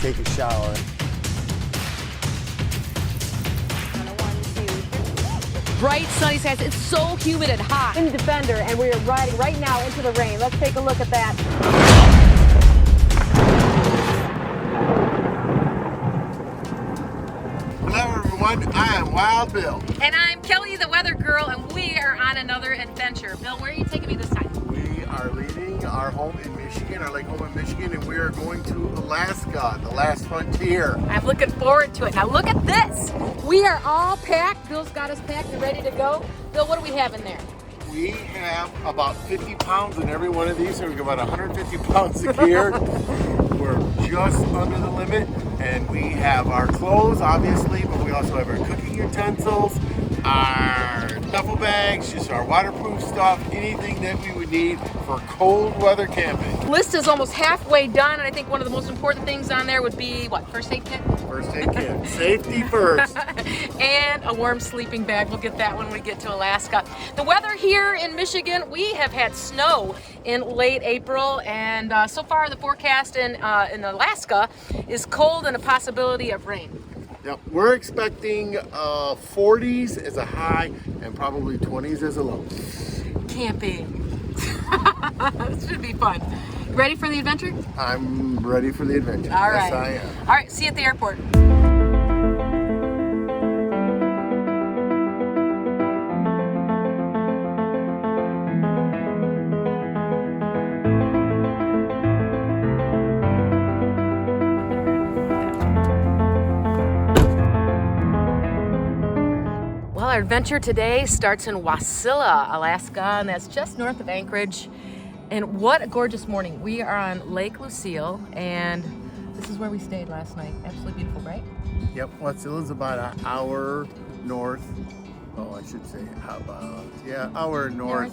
take a shower. Bright sunny skies. It's so humid and hot. In the Defender, and we are riding right now into the rain. Let's take a look at that. Hello everyone, I am Wild Bill. And I'm Kelly, the weather girl, and we are on another adventure. Bill, where are you taking me this time? We are leaving our home in Michigan, our lake home in Michigan, and we are going to Alaska, the last frontier. I'm looking forward to it. Now look at this. We are all packed. Bill's got us packed and ready to go. Bill, what do we have in there? We have about 50 pounds in every one of these, so we got about 150 pounds of gear. We're just under the limit, and we have our clothes, obviously, but we also have our cooking utensils, our duffel bags, just our waterproof stuff, anything that we would need for cold weather camping. List is almost halfway done, and I think one of the most important things on there would be, what, first aid kit? First aid kit, safety first. And a warm sleeping bag. We'll get that when we get to Alaska. The weather here in Michigan, we have had snow in late April, and so far the forecast in Alaska is cold and a possibility of rain. Yep, we're expecting 40s as a high and probably 20s as a low. Camping. This should be fun. Ready for the adventure? I'm ready for the adventure. All right. Yes, I am. All right, see you at the airport. Well, our adventure today starts in Wasilla, Alaska, and that's just north of Anchorage. And what a gorgeous morning. We are on Lake Lucille, and this is where we stayed last night. Absolutely beautiful, right? Yep, Wasilla's about an hour north. Oh, I should say hour north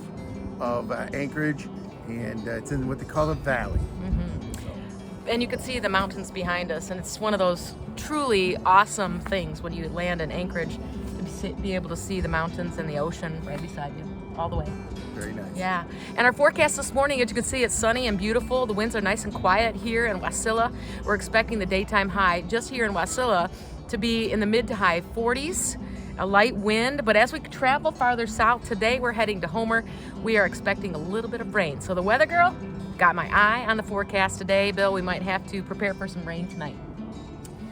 of Anchorage, and it's in what they call the valley. And you can see the mountains behind us, and it's one of those truly awesome things when you land in Anchorage to be able to see the mountains and the ocean right beside you all the way. Very nice. Yeah, and our forecast this morning, as you can see, it's sunny and beautiful. The winds are nice and quiet here in Wasilla. We're expecting the daytime high just here in Wasilla to be in the mid to high 40s, a light wind. But as we travel farther south today, we're heading to Homer. We are expecting a little bit of rain. So the weather girl got my eye on the forecast today. Bill, we might have to prepare for some rain tonight.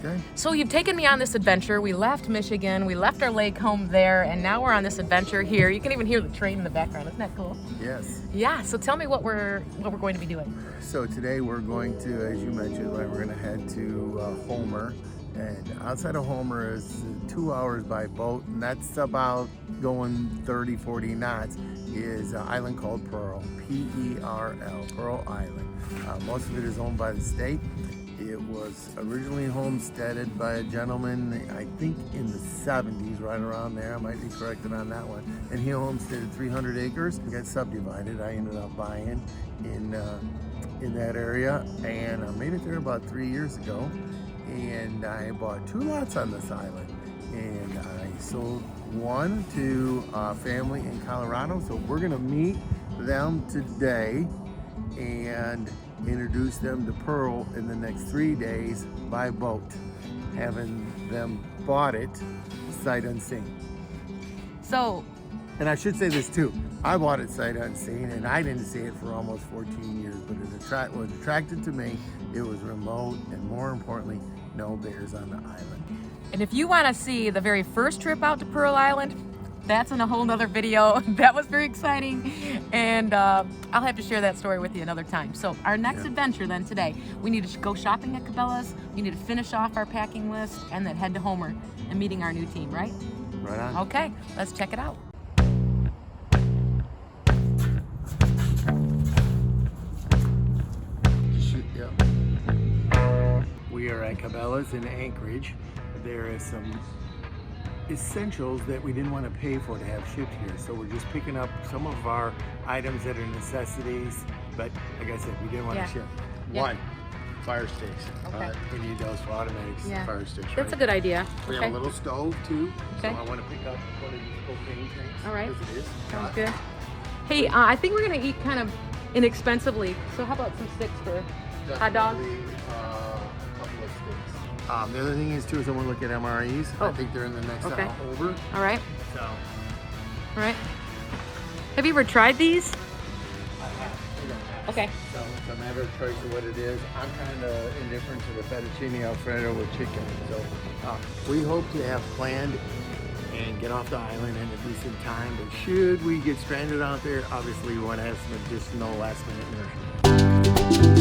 Okay. So you've taken me on this adventure. We left Michigan, we left our lake home there, and now we're on this adventure here. You can even hear the train in the background. Isn't that cool? Yes. Yeah, so tell me what we're going to be doing. So today we're going to, as you mentioned, we're going to head to Homer. And outside of Homer is 2 hours by boat, and that's about going 30, 40 knots, is an island called Pearl, P-E-R-L, Pearl Island. Most of it is owned by the state. It was originally homesteaded by a gentleman, I think in the 70s, right around there. I might be corrected on that one. And he homesteaded 300 acres, got subdivided. I ended up buying in that area, and I made it there about 3 years ago. And I bought 2 lots on this island, and I sold one to a family in Colorado. So we're gonna meet them today and introduce them to Pearl in the next 3 days by boat, having them bought it sight unseen. So, and I should say this too, I bought it sight unseen, and I didn't see it for almost 14 years, but what attracted to me, it was remote, and more importantly, no bears on the island. and if you want to see the very first trip out to Pearl Island, that's in a whole nother video. That was very exciting, and I'll have to share that story with you another time. So our next adventure then today, we need to go shopping at Cabela's, we need to finish off our packing list, and then head to Homer and meeting our new team, right? Right on. Okay, let's check it out. We are at Cabela's in Anchorage. There is some essentials that we didn't want to pay for to have shipped here, so we're just picking up some of our items that are necessities, but like I said, we didn't want to ship. One, fire sticks. Okay. We need those for automatic fire sticks. That's a right? good idea. We have a little stove too, Okay. so I want to pick up one of these propane tanks. All right. As it is. Sounds good. Hey, I think we're gonna eat kind of inexpensively, so how about some sticks for hot dogs? Definitely, a couple of The other thing is too is I want to look at MREs. I Oh. think they're in the next Okay. over. All right. So All right. Have you ever tried these? I have. Okay. So it's a matter of choice of what it is. I'm kind of indifferent to the fettuccine alfredo with chicken. So we hope to have planned and get off the island in a decent time. But should we get stranded out there, obviously we want to have some additional last minute nourishment.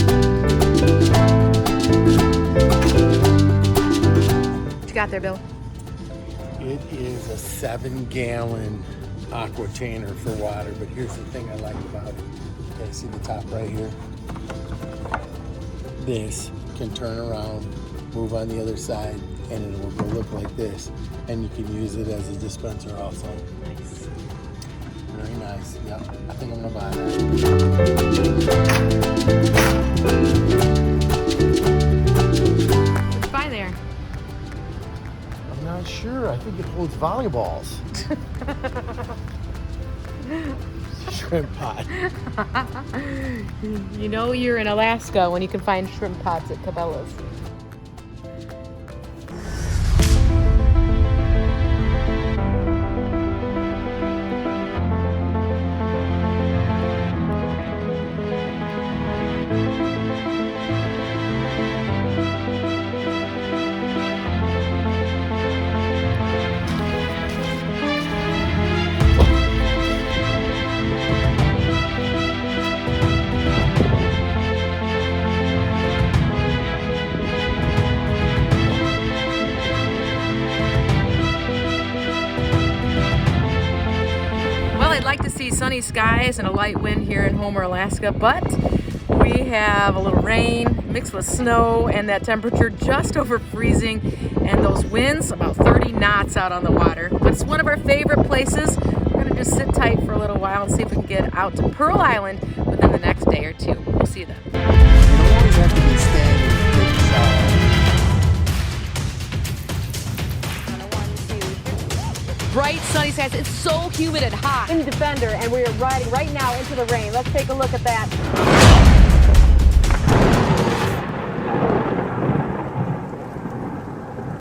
What you got there, Bill? It is a 7-gallon aqua container for water, but here's the thing I like about it. Okay, see the top right here? This can turn around, move on the other side, and it will look like this. And you can use it as a dispenser also. Nice. Very nice. Yep, I think I'm gonna buy that. What'd you find there? I'm not sure. I think it holds volleyballs. Shrimp pot. You know you're in Alaska when you can find shrimp pots at Cabela's. I'd like to see sunny skies and a light wind here in Homer, Alaska, but we have a little rain mixed with snow and that temperature just over freezing and those winds about 30 knots out on the water. But it's one of our favorite places. We're gonna just sit tight for a little while and see if we can get out to Pearl Island within the next day or two. We'll see you then. You don't always have to be standing in the shower. Bright sunny skies. It's so humid and hot. In the Defender, and we are riding right now into the rain. Let's take a look at that.